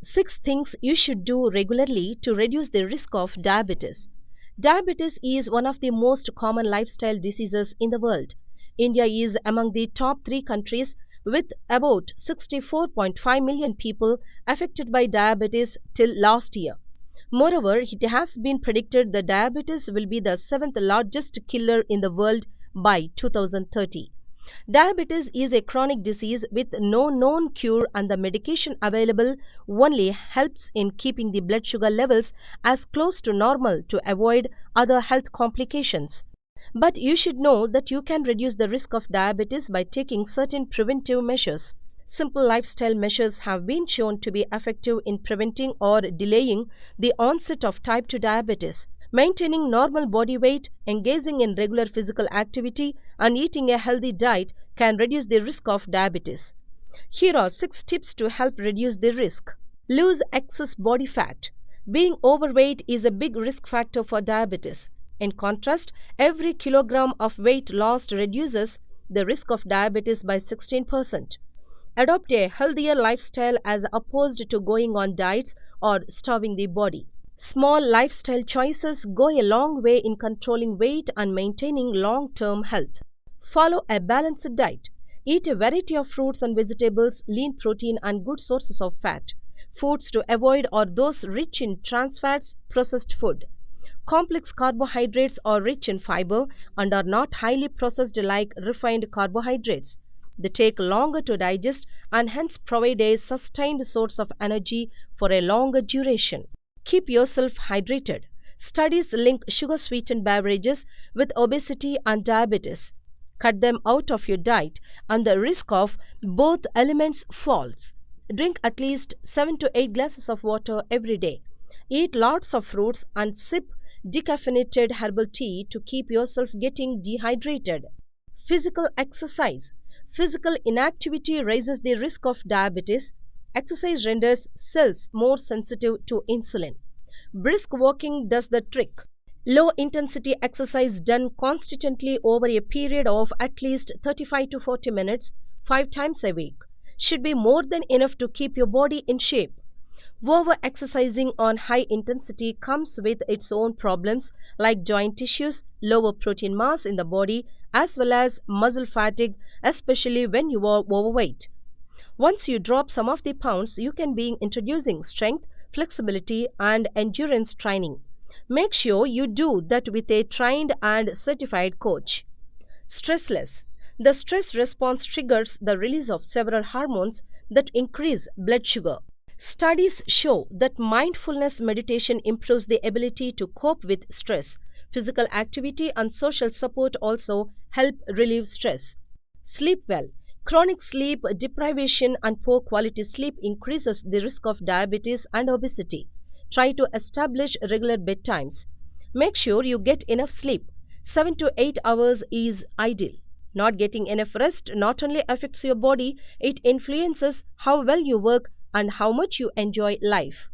6 things you should do regularly to reduce the risk of diabetes. Diabetes is one of the most common lifestyle diseases in the world. India is among the top 3 countries with about 64.5 million people affected by diabetes till last year. Moreover, it has been predicted that diabetes will be the 7th largest killer in the world by 2030. Diabetes is a chronic disease with no known cure, and the medication available only helps in keeping the blood sugar levels as close to normal to avoid other health complications. But you should know that you can reduce the risk of diabetes by taking certain preventive measures. Simple lifestyle measures have been shown to be effective in preventing or delaying the onset of type 2 diabetes. Maintaining normal body weight, engaging in regular physical activity, and eating a healthy diet can reduce the risk of diabetes. Here are 6 tips to help reduce the risk. Lose excess body fat. Being overweight is a big risk factor for diabetes. In contrast, every kilogram of weight lost reduces the risk of diabetes by 16%. Adopt a healthier lifestyle as opposed to going on diets or starving the body. Small lifestyle choices go a long way in controlling weight and maintaining long-term health. Follow a balanced diet. Eat a variety of fruits and vegetables, lean protein, and good sources of fat. Foods to avoid are those rich in trans fats, processed food. Complex carbohydrates are rich in fiber and are not highly processed like refined carbohydrates. They take longer to digest and hence provide a sustained source of energy for a longer duration. Keep yourself hydrated. Studies link sugar-sweetened beverages with obesity and diabetes. Cut them out of your diet and the risk of both elements falls. Drink at least 7 to 8 glasses of water every day. Eat lots of fruits and sip decaffeinated herbal tea to keep yourself getting dehydrated. Physical exercise. Physical inactivity raises the risk of diabetes. Exercise renders cells more sensitive to insulin. Brisk walking does the trick. Low-intensity exercise done constantly over a period of at least 35 to 40 minutes, 5 times a week, should be more than enough to keep your body in shape. Over-exercising on high intensity comes with its own problems like joint tissues, lower protein mass in the body, as well as muscle fatigue, especially when you are overweight. Once you drop some of the pounds, you can be introducing strength, flexibility, and endurance training. Make sure you do that with a trained and certified coach. Stressless. The stress response triggers the release of several hormones that increase blood sugar. Studies show that mindfulness meditation improves the ability to cope with stress. Physical activity and social support also help relieve stress. Sleep well. Chronic sleep deprivation and poor quality sleep increases the risk of diabetes and obesity. Try to establish regular bedtimes. Make sure you get enough sleep. 7 to 8 hours is ideal. Not getting enough rest not only affects your body, it influences how well you work and how much you enjoy life.